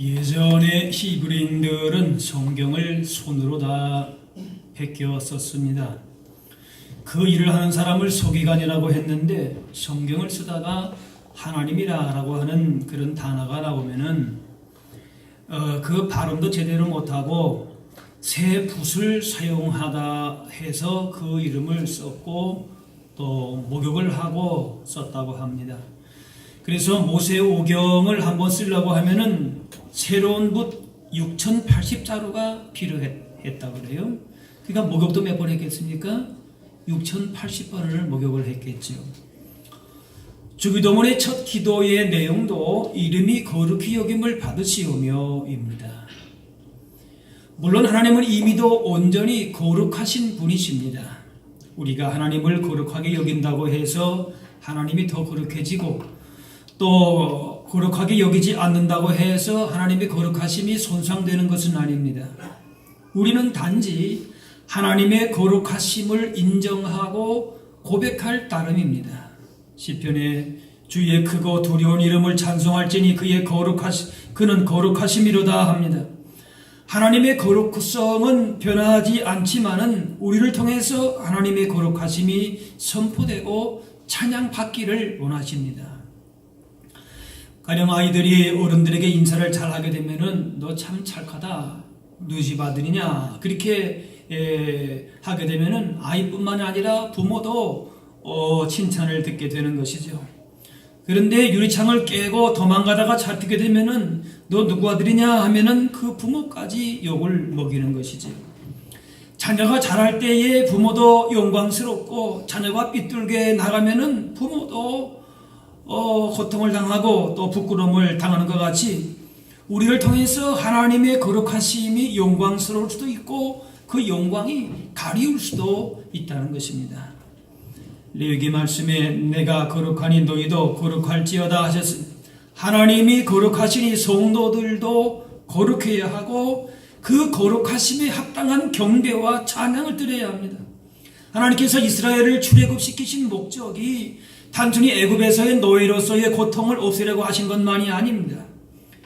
예전에 히브리인들은 성경을 손으로 다 베껴 썼습니다. 그 일을 하는 사람을 서기관이라고 했는데 성경을 쓰다가 하나님이라고 하는 그런 단어가 나오면은 그 발음도 제대로 못하고 새 붓을 사용하다 해서 그 이름을 썼고 또 목욕을 하고 썼다고 합니다. 그래서 모세오경을 한번 쓰려고 하면은 새로운 붓 6080자루가 필요했다고 그래요. 그러니까 목욕도 몇 번 했겠습니까? 6080번을 목욕을 했겠죠. 주기도문의 첫 기도의 내용도 이름이 거룩히 여김을 받으시오며입니다. 물론 하나님은 이미도 온전히 거룩하신 분이십니다. 우리가 하나님을 거룩하게 여긴다고 해서 하나님이 더 거룩해지고 또 거룩하게 여기지 않는다고 해서 하나님의 거룩하심이 손상되는 것은 아닙니다. 우리는 단지 하나님의 거룩하심을 인정하고 고백할 따름입니다. 시편에 주의 크고 두려운 이름을 찬송할지니 그는 거룩하심이로다 합니다. 하나님의 거룩성은 변하지 않지만은 우리를 통해서 하나님의 거룩하심이 선포되고 찬양받기를 원하십니다. 가령 아이들이 어른들에게 인사를 잘하게 되면은 너 참 착하다, 누구 집 아들이냐 그렇게 하게 되면은 아이뿐만 아니라 부모도 칭찬을 듣게 되는 것이죠. 그런데 유리창을 깨고 도망가다가 잡히게 되면은 너 누구 아들이냐 하면은 그 부모까지 욕을 먹이는 것이죠. 자녀가 자랄 때에 부모도 영광스럽고 자녀가 삐뚤게 나가면은 부모도 고통을 당하고 또 부끄러움을 당하는 것 같이 우리를 통해서 하나님의 거룩하심이 영광스러울 수도 있고 그 영광이 가리울 수도 있다는 것입니다. 레위기 말씀에 내가 거룩하니 너희도 거룩할지어다 하셨습니다. 하나님이 거룩하시니 성도들도 거룩해야 하고 그 거룩하심에 합당한 경배와 찬양을 드려야 합니다. 하나님께서 이스라엘을 출애굽시키신 목적이 단순히 애굽에서의 노예로서의 고통을 없애려고 하신 것만이 아닙니다.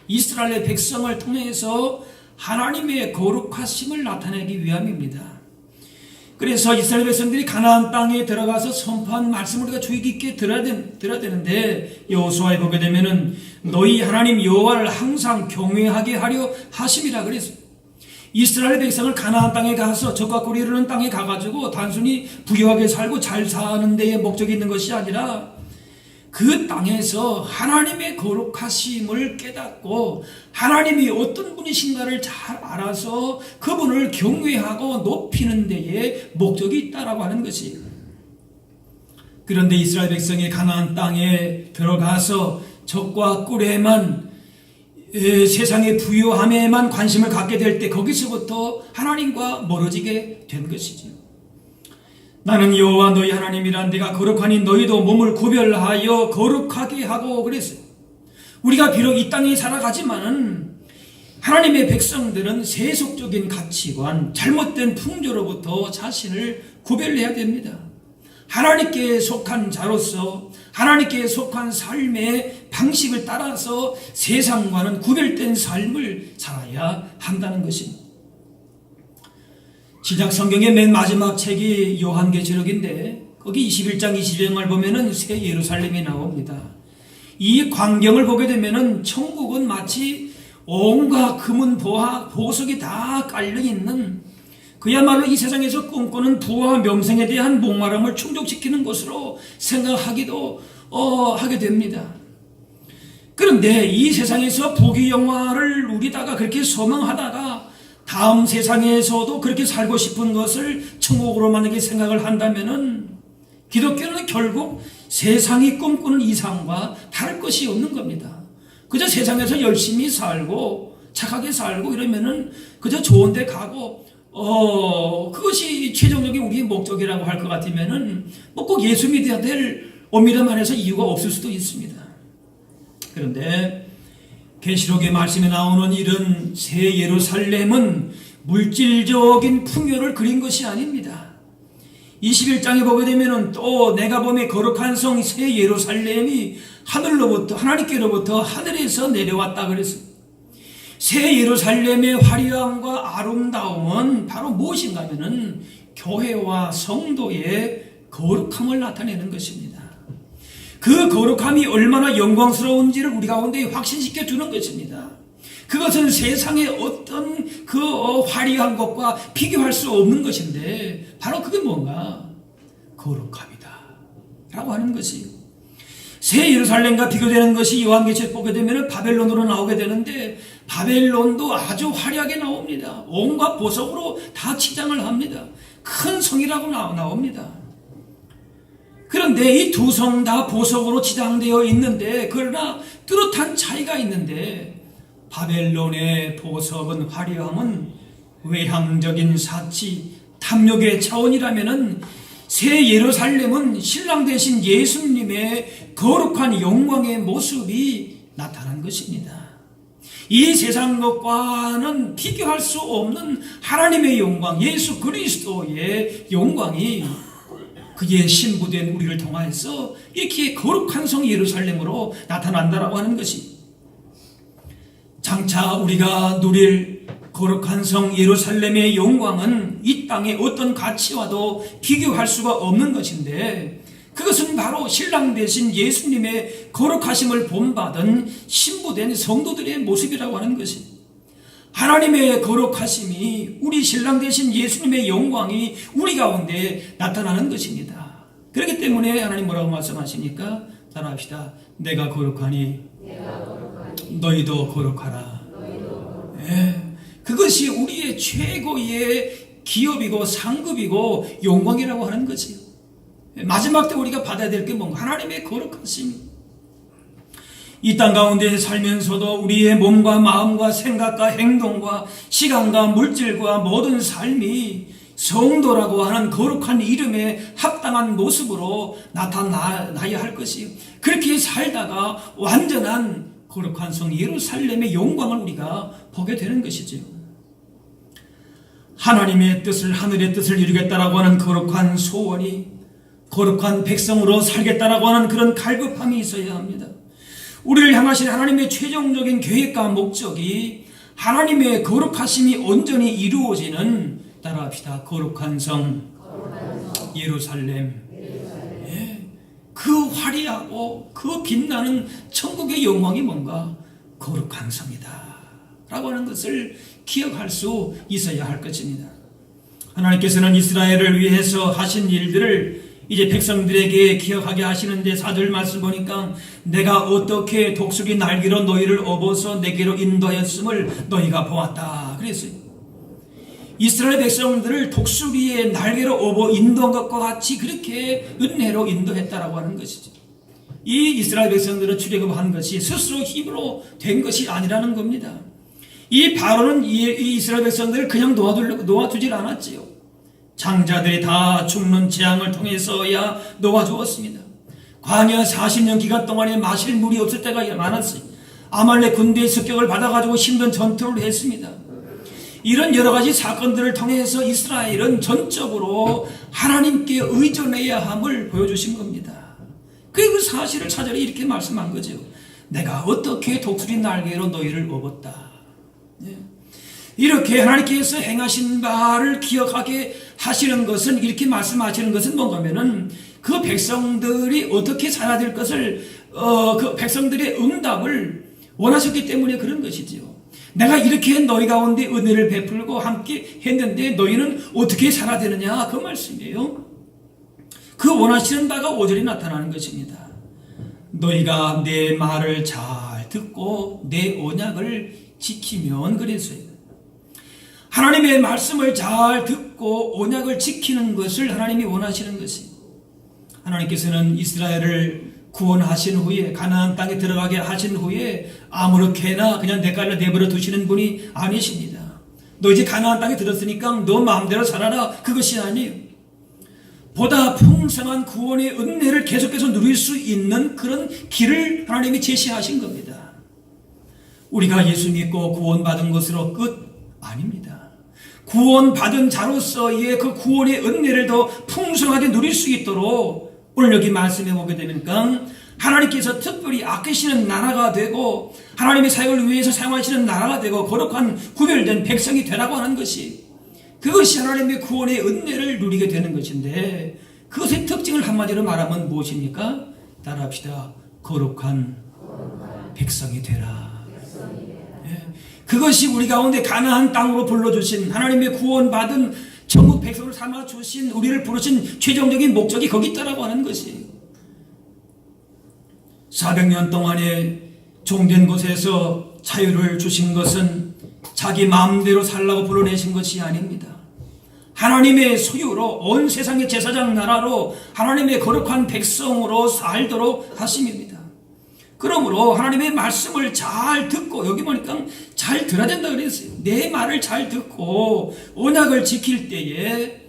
이스라엘의 백성을 통해서 하나님의 거룩하심을 나타내기 위함입니다. 그래서 이스라엘 백성들이 가나안 땅에 들어가서 선포한 말씀을 우리가 주의 깊게 들어야 되는데 여호수아에 보게 되면은 너희 하나님 여호와를 항상 경외하게 하려 하심이라 그랬어요. 이스라엘 백성을 가나안 땅에 가서 적과 꿀이 흐르는 땅에 가가지고 단순히 부유하게 살고 잘 사는 데에 목적이 있는 것이 아니라 그 땅에서 하나님의 거룩하심을 깨닫고 하나님이 어떤 분이신가를 잘 알아서 그분을 경외하고 높이는 데에 목적이 있다라고 하는 것이에요. 그런데 이스라엘 백성이 가나안 땅에 들어가서 적과 꿀에만 세상의 부유함에만 관심을 갖게 될 때 거기서부터 하나님과 멀어지게 된 것이죠. 나는 여호와 너희 하나님이란 내가 거룩하니 너희도 몸을 구별하여 거룩하게 하고 그랬어요. 우리가 비록 이 땅에 살아가지만은 하나님의 백성들은 세속적인 가치관, 잘못된 풍조로부터 자신을 구별해야 됩니다. 하나님께 속한 자로서 하나님께 속한 삶의 방식을 따라서 세상과는 구별된 삶을 살아야 한다는 것입니다. 신약 성경의 맨 마지막 책이 요한계시록인데 거기 21장 22장을 보면은 새 예루살렘이 나옵니다. 이 광경을 보게 되면은 천국은 마치 온갖 금은 보석이 다 깔려있는 그야말로 이 세상에서 꿈꾸는 부와 명성에 대한 목마름을 충족시키는 것으로 생각하기도 하게 됩니다. 그런데 이 세상에서 부귀 영화를 누리다가 그렇게 소망하다가 다음 세상에서도 그렇게 살고 싶은 것을 천국으로 만약에 생각을 한다면은 기독교는 결국 세상이 꿈꾸는 이상과 다를 것이 없는 겁니다. 그저 세상에서 열심히 살고 착하게 살고 이러면은 그저 좋은 데 가고 그것이 최종적인 우리의 목적이라고 할 것 같으면은 뭐 꼭 예수 믿어야 될 엄밀한 해서 이유가 없을 수도 있습니다. 그런데 계시록의 말씀에 나오는 이런 새 예루살렘은 물질적인 풍요를 그린 것이 아닙니다. 21장에 보게 되면은 또 내가 보매 거룩한 성 새 예루살렘이 하늘로부터 하나님께로부터 하늘에서 내려왔다 그랬습니다. 새 예루살렘의 화려함과 아름다움은 바로 무엇인가 하면은 교회와 성도의 거룩함을 나타내는 것입니다. 그 거룩함이 얼마나 영광스러운지를 우리 가운데 확신시켜 주는 것입니다. 그것은 세상의 어떤 그 화려한 것과 비교할 수 없는 것인데 바로 그게 뭔가 거룩함이다 라고 하는 것이, 새 예루살렘과 비교되는 것이 요한계시를 보게 되면 바벨론으로 나오게 되는데, 바벨론도 아주 화려하게 나옵니다. 온갖 보석으로 다 치장을 합니다. 큰 성이라고 나옵니다. 그런데 이 두 성 다 보석으로 치장되어 있는데, 그러나 뚜렷한 차이가 있는데, 바벨론의 보석은 화려함은 외향적인 사치, 탐욕의 차원이라면은 새 예루살렘은 신랑 되신 예수님의 거룩한 영광의 모습이 나타난 것입니다. 이 세상 것과는 비교할 수 없는 하나님의 영광, 예수 그리스도의 영광이 그의 신부된 우리를 통하여서 이렇게 거룩한 성 예루살렘으로 나타난다라고 하는 것이, 장차 우리가 누릴 거룩한 성 예루살렘의 영광은 이 땅의 어떤 가치와도 비교할 수가 없는 것인데, 그것은 바로 신랑 되신 예수님의 거룩하심을 본받은 신부된 성도들의 모습이라고 하는 것입니다. 하나님의 거룩하심이, 우리 신랑 되신 예수님의 영광이 우리 가운데 나타나는 것입니다. 그렇기 때문에 하나님 뭐라고 말씀하시니까 따라합시다. 내가 거룩하니 너희도 거룩하라. 예, 그것이 우리의 최고의 기업이고 상급이고 영광이라고 하는 거지요. 마지막 때 우리가 받아야 될 게 뭔가? 하나님의 거룩하심. 이 땅 가운데 살면서도 우리의 몸과 마음과 생각과 행동과 시간과 물질과 모든 삶이 성도라고 하는 거룩한 이름에 합당한 모습으로 나타나야 할 것이요, 그렇게 살다가 완전한 거룩한 성 예루살렘의 영광을 우리가 보게 되는 것이죠. 하나님의 뜻을, 하늘의 뜻을 이루겠다라고 하는 거룩한 소원이, 거룩한 백성으로 살겠다라고 하는 그런 갈급함이 있어야 합니다. 우리를 향하신 하나님의 최종적인 계획과 목적이 하나님의 거룩하심이 온전히 이루어지는, 따라합시다, 거룩한 성 예루살렘. 예, 그 화려하고 그 빛나는 천국의 영광이 뭔가? 거룩한 성이다 라고 하는 것을 기억할 수 있어야 할 것입니다. 하나님께서는 이스라엘을 위해서 하신 일들을 이제 백성들에게 기억하게 하시는데, 사절 말씀 보니까 내가 어떻게 독수리 날개로 너희를 업어서 내게로 인도하였음을 너희가 보았다 그랬어요. 이스라엘 백성들을 독수리의 날개로 업어 인도한 것과 같이 그렇게 은혜로 인도했다라고 하는 것이죠. 이 이스라엘 백성들은 출애굽한 것이 스스로 힘으로 된 것이 아니라는 겁니다. 이 바로는 이 이스라엘 백성들을 그냥 놓아두질 않았지요. 장자들이 다 죽는 재앙을 통해서야 놓아주었습니다. 광야 40년 기간 동안에 마실 물이 없을 때가 많았어요. 아말렉 군대의 습격을 받아가지고 힘든 전투를 했습니다. 이런 여러 가지 사건들을 통해서 이스라엘은 전적으로 하나님께 의존해야 함을 보여주신 겁니다. 그 사실을 사절에 이렇게 말씀한 거죠. 내가 어떻게 독수리 날개로 너희를 업었다. 이렇게 하나님께서 행하신 바를 기억하게 하시는 것은, 이렇게 말씀하시는 것은 뭔가 하면은 그 백성들이 어떻게 살아야 될 것을 그 백성들의 응답을 원하셨기 때문에 그런 것이지요. 내가 이렇게 너희 가운데 은혜를 베풀고 함께 했는데 너희는 어떻게 살아야 되느냐, 그 말씀이에요. 그 원하시는 바가 5절에 나타나는 것입니다. 너희가 내 말을 잘 듣고 내 언약을 지키면, 그랬어요. 하나님의 말씀을 잘 듣고 언약을 지키는 것을 하나님이 원하시는 것이, 하나님께서는 이스라엘을 구원하신 후에 가나안 땅에 들어가게 하신 후에 아무렇게나 그냥 내깔려 내버려 두시는 분이 아니십니다. 너 이제 가나안 땅에 들었으니까 너 마음대로 살아라, 그것이 아니에요. 보다 풍성한 구원의 은혜를 계속해서 누릴 수 있는 그런 길을 하나님이 제시하신 겁니다. 우리가 예수 믿고 구원받은 것으로 끝 아닙니다. 구원받은 자로서의 그 구원의 은혜를 더 풍성하게 누릴 수 있도록 오늘 여기 말씀해 보게 되니까 하나님께서 특별히 아끼시는 나라가 되고 하나님의 사역을 위해서 사용하시는 나라가 되고 거룩한 구별된 백성이 되라고 하는 것이, 그것이 하나님의 구원의 은혜를 누리게 되는 것인데, 그것의 특징을 한마디로 말하면 무엇입니까? 따라합시다. 거룩한 백성이 되라. 그것이 우리 가운데 가나안 땅으로 불러주신, 하나님의 구원받은 천국 백성을 삼아주신, 우리를 부르신 최종적인 목적이 거기 있다라고 하는 것이, 400년 동안에 종된 곳에서 자유를 주신 것은 자기 마음대로 살라고 불러내신 것이 아닙니다. 하나님의 소유로 온 세상의 제사장 나라로 하나님의 거룩한 백성으로 살도록 하심입니다. 그러므로 하나님의 말씀을 잘 듣고, 여기 보니까 잘 들어야 된다 그랬어요. 내 말을 잘 듣고 언약을 지킬 때에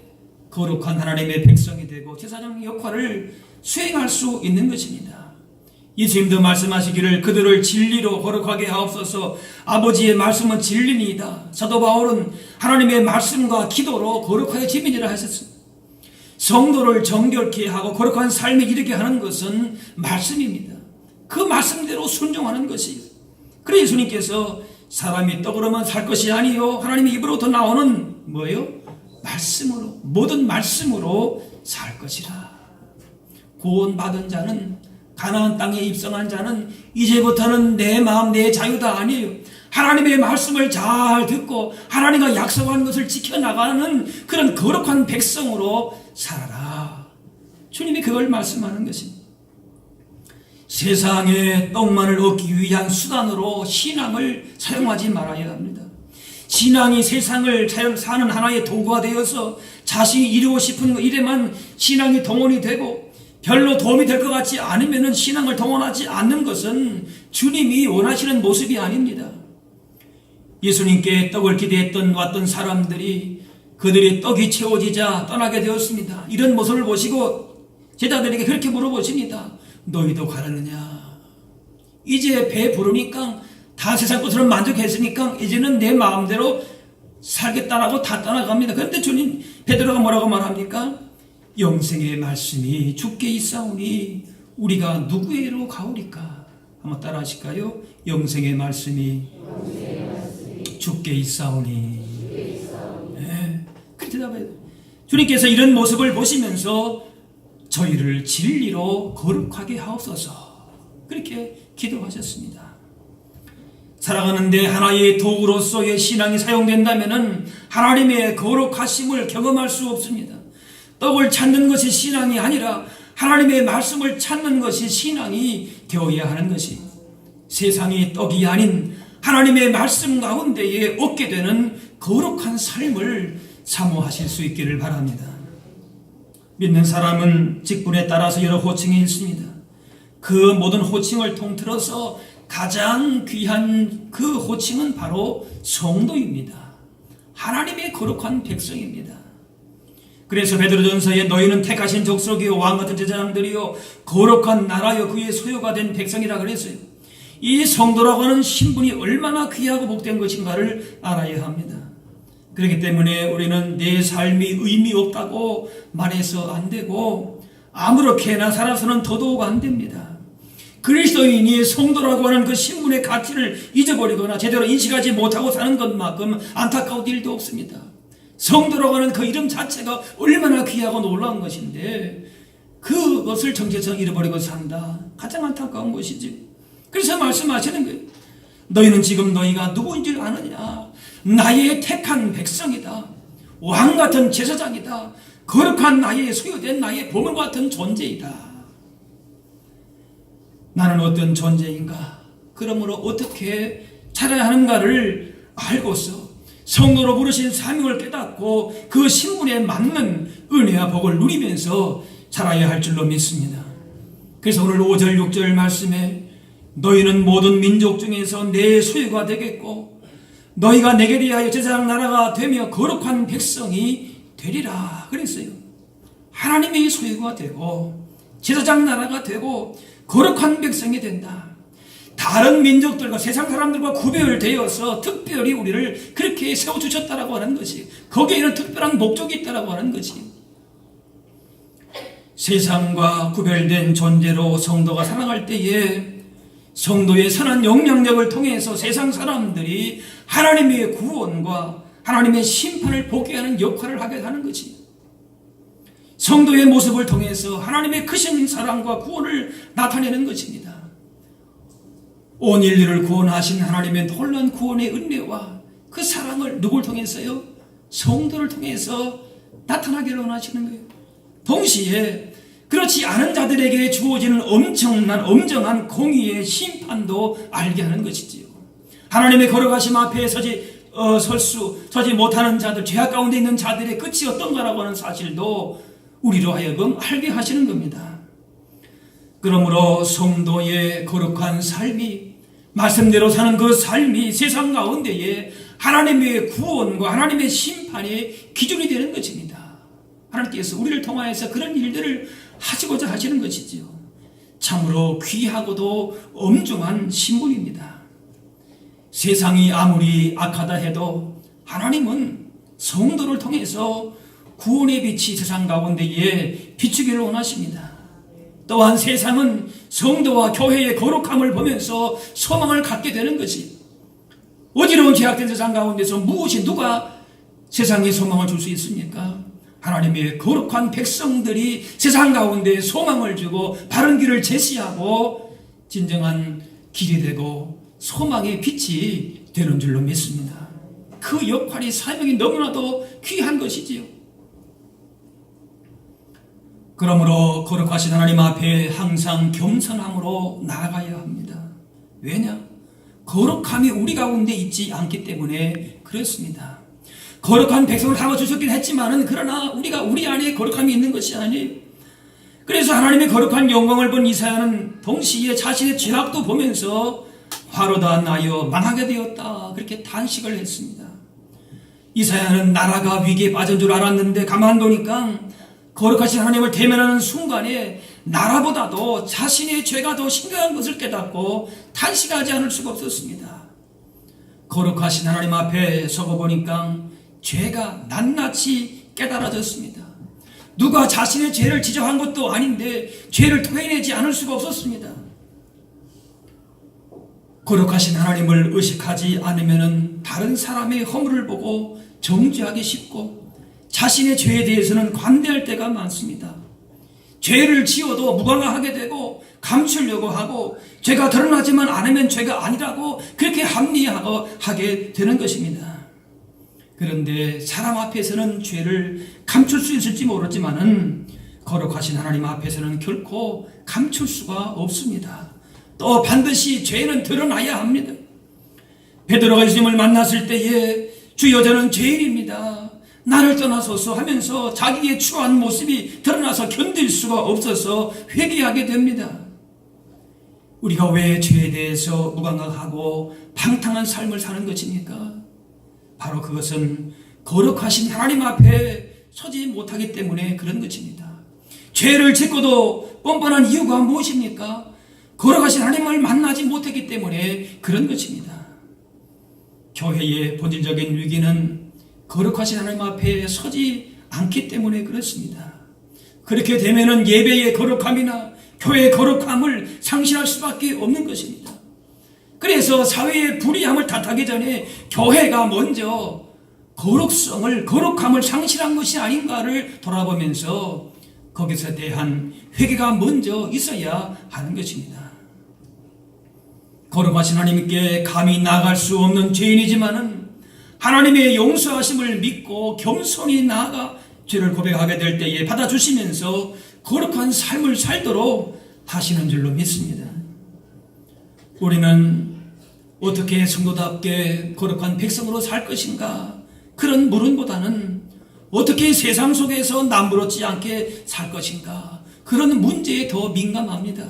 거룩한 하나님의 백성이 되고 제사장 역할을 수행할 수 있는 것입니다. 예수님도 말씀하시기를 그들을 진리로 거룩하게 하옵소서. 아버지의 말씀은 진리니이다. 사도 바울은 하나님의 말씀과 기도로 거룩하게 지민이라 하셨습니다. 성도를 정결케 하고 거룩한 삶에 이르게 하는 것은 말씀입니다. 그 말씀대로 순종하는 것이에요. 그래서 예수님께서 사람이 떡으로만 살 것이 아니요 하나님의 입으로부터 나오는 뭐예요? 말씀으로, 모든 말씀으로 살 것이라. 구원받은 자는, 가나안 땅에 입성한 자는 이제부터는 내 마음 내 자유다 아니에요. 하나님의 말씀을 잘 듣고 하나님과 약속한 것을 지켜나가는 그런 거룩한 백성으로 살아라. 주님이 그걸 말씀하는 것입니다. 세상의 떡만을 얻기 위한 수단으로 신앙을 사용하지 말아야 합니다. 신앙이 세상을 사는 하나의 도구가 되어서 자신이 이루고 싶은 일에만 신앙이 동원이 되고 별로 도움이 될 것 같지 않으면 신앙을 동원하지 않는 것은 주님이 원하시는 모습이 아닙니다. 예수님께 떡을 기대했던 왔던 사람들이 그들의 떡이 채워지자 떠나게 되었습니다. 이런 모습을 보시고 제자들에게 그렇게 물어보십니다. 너희도 가려느냐? 이제 배 부르니까 다 세상 것으로 만족했으니까 이제는 내 마음대로 살겠다라고 다 떠나갑니다. 그런데 주님, 베드로가 뭐라고 말합니까? 영생의 말씀이 주께 있사오니 우리가 누구에게로 가오리까? 한번 따라 하실까요? 영생의 말씀이 주께 있사오니. 네, 그렇게 대답해요. 주님께서 이런 모습을 보시면서 저희를 진리로 거룩하게 하옵소서, 그렇게 기도하셨습니다. 살아가는데 하나의 도구로서의 신앙이 사용된다면 하나님의 거룩하심을 경험할 수 없습니다. 떡을 찾는 것이 신앙이 아니라 하나님의 말씀을 찾는 것이 신앙이 되어야 하는 것이, 세상이 떡이 아닌 하나님의 말씀 가운데에 얻게 되는 거룩한 삶을 사모하실 수 있기를 바랍니다. 믿는 사람은 직분에 따라서 여러 호칭이 있습니다. 그 모든 호칭을 통틀어서 가장 귀한 그 호칭은 바로 성도입니다. 하나님의 거룩한 백성입니다. 그래서 베드로전서에 너희는 택하신 족속이요 왕같은 제사장들이요 거룩한 나라요 그의 소유가 된 백성이라 그랬어요. 이 성도라고 하는 신분이 얼마나 귀하고 복된 것인가를 알아야 합니다. 그렇기 때문에 우리는 내 삶이 의미 없다고 말해서 안 되고 아무렇게나 살아서는 더더욱 안 됩니다. 그리스도인이 성도라고 하는 그 신분의 가치를 잊어버리거나 제대로 인식하지 못하고 사는 것만큼 안타까운 일도 없습니다. 성도라고 하는 그 이름 자체가 얼마나 귀하고 놀라운 것인데 그것을 정체성 잃어버리고 산다. 가장 안타까운 것이지. 그래서 말씀하시는 거예요. 너희는 지금 너희가 누구인 줄 아느냐? 나의 택한 백성이다. 왕같은 제사장이다. 거룩한 나의 소유된 나의 보물 같은 존재이다. 나는 어떤 존재인가? 그러므로 어떻게 살아야 하는가를 알고서 성도로 부르신 사명을 깨닫고 그 신분에 맞는 은혜와 복을 누리면서 살아야 할 줄로 믿습니다. 그래서 오늘 5절 6절 말씀에 너희는 모든 민족 중에서 내 소유가 되겠고 너희가 내게 대하여 제사장 나라가 되며 거룩한 백성이 되리라 그랬어요. 하나님의 소유가 되고 제사장 나라가 되고 거룩한 백성이 된다. 다른 민족들과 세상 사람들과 구별되어서 특별히 우리를 그렇게 세워주셨다라고 하는 것이, 거기에는 특별한 목적이 있다라고 하는 것이, 세상과 구별된 존재로 성도가 살아갈 때에 성도의 선한 영향력을 통해서 세상 사람들이 하나님의 구원과 하나님의 심판을 보게 하는 역할을 하게 하는 거지. 성도의 모습을 통해서 하나님의 크신 사랑과 구원을 나타내는 것입니다. 온 인류를 구원하신 하나님의 놀라운 구원의 은혜와 그 사랑을 누굴 통해서요? 성도를 통해서 나타나기를 원하시는 거예요. 동시에 그렇지 않은 자들에게 주어지는 엄정한 공의의 심판도 알게 하는 것이지요. 하나님의 거룩하심 앞에 서지 못하는 자들, 죄악 가운데 있는 자들의 끝이 어떤가라고 하는 사실도 우리로 하여금 알게 하시는 겁니다. 그러므로 성도의 거룩한 삶이, 말씀대로 사는 그 삶이 세상 가운데에 하나님의 구원과 하나님의 심판의 기준이 되는 것입니다. 하나님께서 우리를 통하여서 그런 일들을 하시고자 하시는 것이지요. 참으로 귀하고도 엄중한 신분입니다. 세상이 아무리 악하다 해도 하나님은 성도를 통해서 구원의 빛이 세상 가운데에 비추기를 원하십니다. 또한 세상은 성도와 교회의 거룩함을 보면서 소망을 갖게 되는 것이, 어지러운 죄악된 세상 가운데서 누가 세상에 소망을 줄 수 있습니까? 하나님의 거룩한 백성들이 세상 가운데 소망을 주고 바른 길을 제시하고 진정한 길이 되고 소망의 빛이 되는 줄로 믿습니다. 그 역할이 사명이 너무나도 귀한 것이지요. 그러므로 거룩하신 하나님 앞에 항상 겸손함으로 나아가야 합니다. 왜냐? 거룩함이 우리 가운데 있지 않기 때문에 그렇습니다. 거룩한 백성을 담아주셨긴 했지만은 그러나 우리가 우리 안에 거룩함이 있는 것이 아니에요. 그래서 하나님의 거룩한 영광을 본 이사야는 동시에 자신의 죄악도 보면서 화로다 나여 망하게 되었다, 그렇게 탄식을 했습니다. 이사야는 나라가 위기에 빠진 줄 알았는데 가만 보니까 거룩하신 하나님을 대면하는 순간에 나라보다도 자신의 죄가 더 심각한 것을 깨닫고 탄식하지 않을 수가 없었습니다. 거룩하신 하나님 앞에 서고 보니까 죄가 낱낱이 깨달아졌습니다. 누가 자신의 죄를 지적한 것도 아닌데 죄를 토해내지 않을 수가 없었습니다. 거룩하신 하나님을 의식하지 않으면 다른 사람의 허물을 보고 정죄하기 쉽고 자신의 죄에 대해서는 관대할 때가 많습니다. 죄를 지어도 무관하게 되고 감추려고 하고 죄가 드러나지만 않으면 죄가 아니라고 그렇게 합리하게 되는 것입니다. 그런데 사람 앞에서는 죄를 감출 수 있을지 모르지만은 거룩하신 하나님 앞에서는 결코 감출 수가 없습니다. 또 반드시 죄는 드러나야 합니다. 베드로가 예수님을 만났을 때에 주여 저는 죄인입니다, 나를 떠나소서 하면서 자기의 추한 모습이 드러나서 견딜 수가 없어서 회개하게 됩니다. 우리가 왜 죄에 대해서 무감각하고 방탕한 삶을 사는 것입니까? 바로 그것은 거룩하신 하나님 앞에 서지 못하기 때문에 그런 것입니다. 죄를 짓고도 뻔뻔한 이유가 무엇입니까? 거룩하신 하나님을 만나지 못했기 때문에 그런 것입니다. 교회의 본질적인 위기는 거룩하신 하나님 앞에 서지 않기 때문에 그렇습니다. 그렇게 되면은 예배의 거룩함이나 교회의 거룩함을 상실할 수밖에 없는 것입니다. 그래서 사회의 불의함을 탓하기 전에 교회가 먼저 거룩함을 상실한 것이 아닌가를 돌아보면서 거기서 대한 회개가 먼저 있어야 하는 것입니다. 거룩하신 하나님께 감히 나아갈 수 없는 죄인이지만은 하나님의 용서하심을 믿고 겸손히 나아가 죄를 고백하게 될 때에 받아주시면서 거룩한 삶을 살도록 하시는 줄로 믿습니다. 우리는 어떻게 성도답게 거룩한 백성으로 살 것인가, 그런 물음보다는 어떻게 세상 속에서 남부럽지 않게 살 것인가, 그런 문제에 더 민감합니다.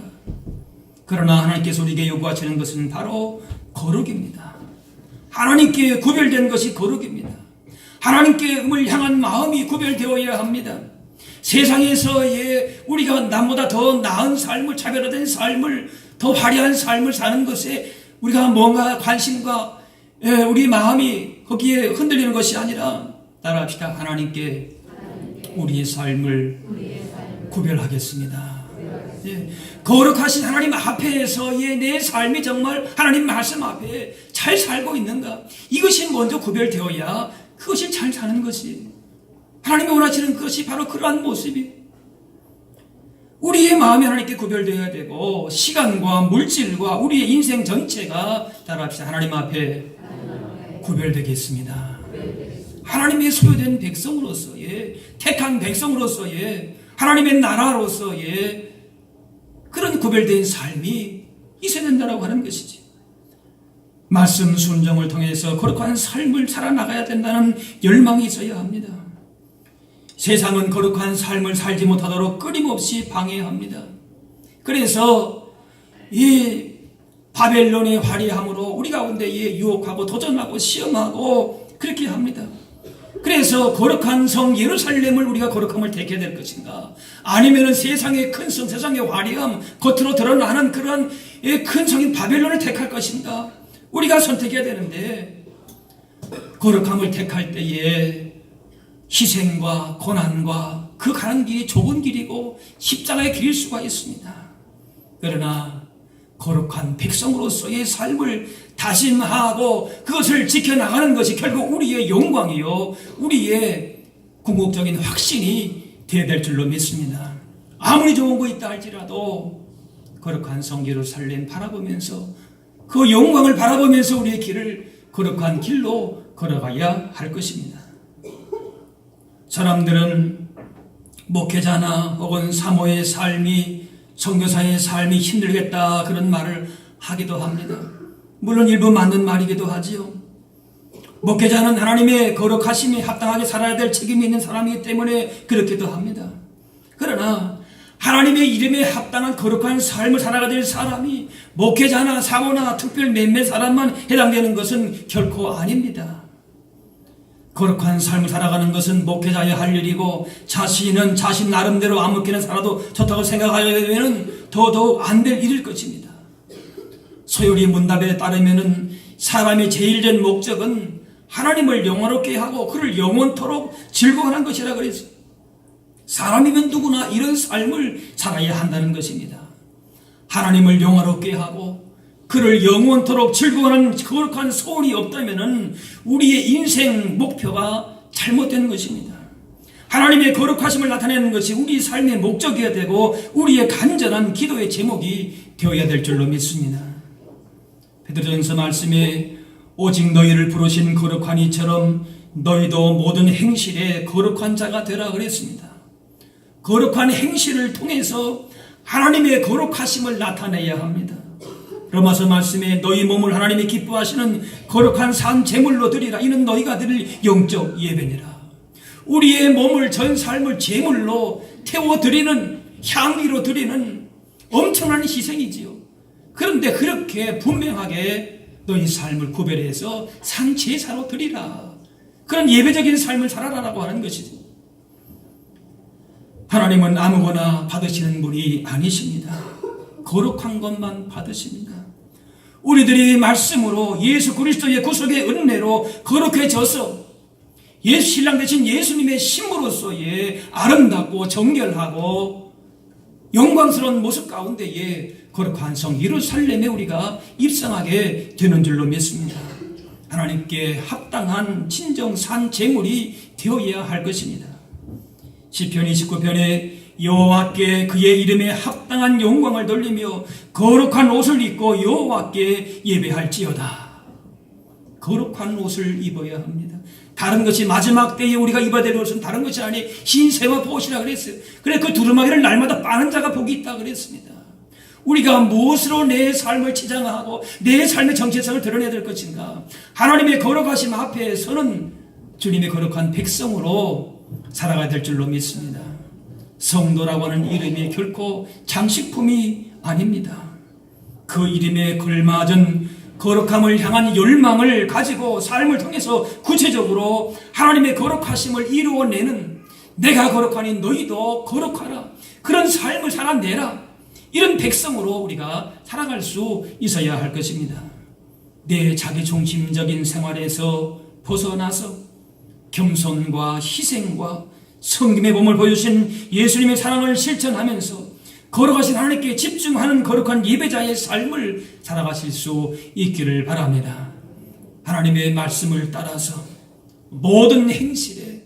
그러나 하나님께서 우리에게 요구하시는 것은 바로 거룩입니다. 하나님께 구별된 것이 거룩입니다. 하나님께를 향한 마음이 구별되어야 합니다. 세상에서의 우리가 남보다 더 나은 삶을, 차별화된 삶을, 더 화려한 삶을 사는 것에 우리가 뭔가 관심과 우리 마음이 거기에 흔들리는 것이 아니라 따라합시다. 하나님께 우리의 삶을 구별하겠습니다. 예, 거룩하신 하나님 앞에서의 내 삶이 정말 하나님 말씀 앞에 잘 살고 있는가, 이것이 먼저 구별되어야 그것이 잘 사는 것이, 하나님이 원하시는 것이 바로 그러한 모습이 우리의 마음이 하나님께 구별되어야 되고, 시간과 물질과 우리의 인생 전체가 따라합시다, 하나님 앞에 구별되겠습니다. 하나님의 소유된 백성으로서의, 택한 백성으로서의, 하나님의 나라로서의 그런 구별된 삶이 있어야 된다고 하는 것이지. 말씀 순종을 통해서 거룩한 삶을 살아나가야 된다는 열망이 있어야 합니다. 세상은 거룩한 삶을 살지 못하도록 끊임없이 방해합니다. 그래서 이 바벨론의 화려함으로 우리 가운데 유혹하고 도전하고 시험하고 그렇게 합니다. 그래서 거룩한 성 예루살렘을 우리가 거룩함을 택해야 될 것인가, 아니면 세상의 큰 성, 세상의 화려함, 겉으로 드러나는 그런 큰 성인 바벨론을 택할 것인가, 우리가 선택해야 되는데, 거룩함을 택할 때에 희생과 고난과 그 가는 길이 좁은 길이고 십자가의 길일 수가 있습니다. 그러나 거룩한 백성으로서의 삶을 다짐하고 그것을 지켜나가는 것이 결국 우리의 영광이요, 우리의 궁극적인 확신이 되어야 될 줄로 믿습니다. 아무리 좋은 거 있다 할지라도 거룩한 성 예루살렘 바라보면서, 그 영광을 바라보면서 우리의 길을 거룩한 길로 걸어가야 할 것입니다. 사람들은 목회자나 혹은 사모의 삶이, 선교사의 삶이 힘들겠다 그런 말을 하기도 합니다. 물론 일부 맞는 말이기도 하지요. 목회자는 하나님의 거룩하심에 합당하게 살아야 될 책임이 있는 사람이기 때문에 그렇기도 합니다. 그러나 하나님의 이름에 합당한 거룩한 삶을 살아가야 될 사람이 목회자나 사모나 특별 몇몇 사람만 해당되는 것은 결코 아닙니다. 거룩한 삶을 살아가는 것은 목회자의 할 일이고, 자신은 자신 나름대로 아무렇게나 살아도 좋다고 생각하려면 더더욱 안 될 일일 것입니다. 소요리 문답에 따르면 사람의 제일 전 목적은 하나님을 영화롭게 하고 그를 영원토록 즐거워하는 것이라 그랬어요. 사람이면 누구나 이런 삶을 살아야 한다는 것입니다. 하나님을 영화롭게 하고 그를 영원토록 즐거워하는 거룩한 소원이 없다면 우리의 인생 목표가 잘못된 것입니다. 하나님의 거룩하심을 나타내는 것이 우리 삶의 목적이어야 되고 우리의 간절한 기도의 제목이 되어야 될 줄로 믿습니다. 베드로전서 말씀에 오직 너희를 부르신 거룩한 이처럼 너희도 모든 행실에 거룩한 자가 되라 그랬습니다. 거룩한 행실을 통해서 하나님의 거룩하심을 나타내야 합니다. 로마서 말씀에 너희 몸을 하나님이 기뻐하시는 거룩한 산 제물로 드리라. 이는 너희가 드릴 영적 예배니라. 우리의 몸을, 전 삶을 제물로 태워드리는, 향기로 드리는 엄청난 희생이지요. 그런데 그렇게 분명하게 너희 삶을 구별해서 산 제사로 드리라. 그런 예배적인 삶을 살아라라고 하는 것이죠. 하나님은 아무거나 받으시는 분이 아니십니다. 거룩한 것만 받으십니다. 우리들이 말씀으로 예수 그리스도의 구속의 은혜로 거룩해져서 예수 신랑 되신 예수님의 신부로서의 아름답고 정결하고 영광스러운 모습 가운데에 거룩한 성 예루살렘에 우리가 입성하게 되는 줄로 믿습니다. 하나님께 합당한 진정 산 제물이 되어야 할 것입니다. 시편 29편에 여호와께 그의 이름에 합당한 영광을 돌리며 거룩한 옷을 입고 여호와께 예배할지어다. 거룩한 옷을 입어야 합니다. 다른 것이 마지막 때에 우리가 입어야 될 옷은 다른 것이 아니 흰새와 보옷이라 그랬어요. 그래 그 두루마기를 날마다 빠는 자가 복이 있다 그랬습니다. 우리가 무엇으로 내 삶을 치장하고 내 삶의 정체성을 드러내야 될 것인가? 하나님의 거룩하심 앞에 서는 주님의 거룩한 백성으로 살아가야 될 줄로 믿습니다. 성도라고 하는 이름이 결코 장식품이 아닙니다. 그 이름에 걸맞은 거룩함을 향한 열망을 가지고 삶을 통해서 구체적으로 하나님의 거룩하심을 이루어내는, 내가 거룩하니 너희도 거룩하라, 그런 삶을 살아내라, 이런 백성으로 우리가 살아갈 수 있어야 할 것입니다. 내 자기중심적인 생활에서 벗어나서 겸손과 희생과 성김의 봄을 보여주신 예수님의 사랑을 실천하면서 거룩하신 하나님께 집중하는 거룩한 예배자의 삶을 살아가실 수 있기를 바랍니다. 하나님의 말씀을 따라서 모든 행실에,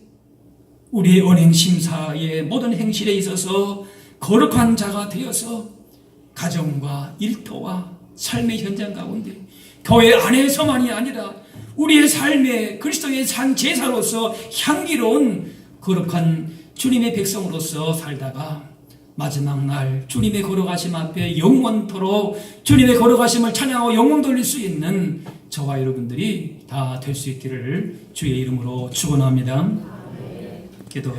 우리의 언행심사의 모든 행실에 있어서 거룩한 자가 되어서 가정과 일터와 삶의 현장 가운데 교회 안에서만이 아니라 우리의 삶에 그리스도의 산 제사로서 향기로운 거룩한 주님의 백성으로서 살다가 마지막 날 주님의 거룩하심 앞에 영원토록 주님의 거룩하심을 찬양하고 영광 돌릴 수 있는 저와 여러분들이 다 될 수 있기를 주의 이름으로 축원합니다. 기도.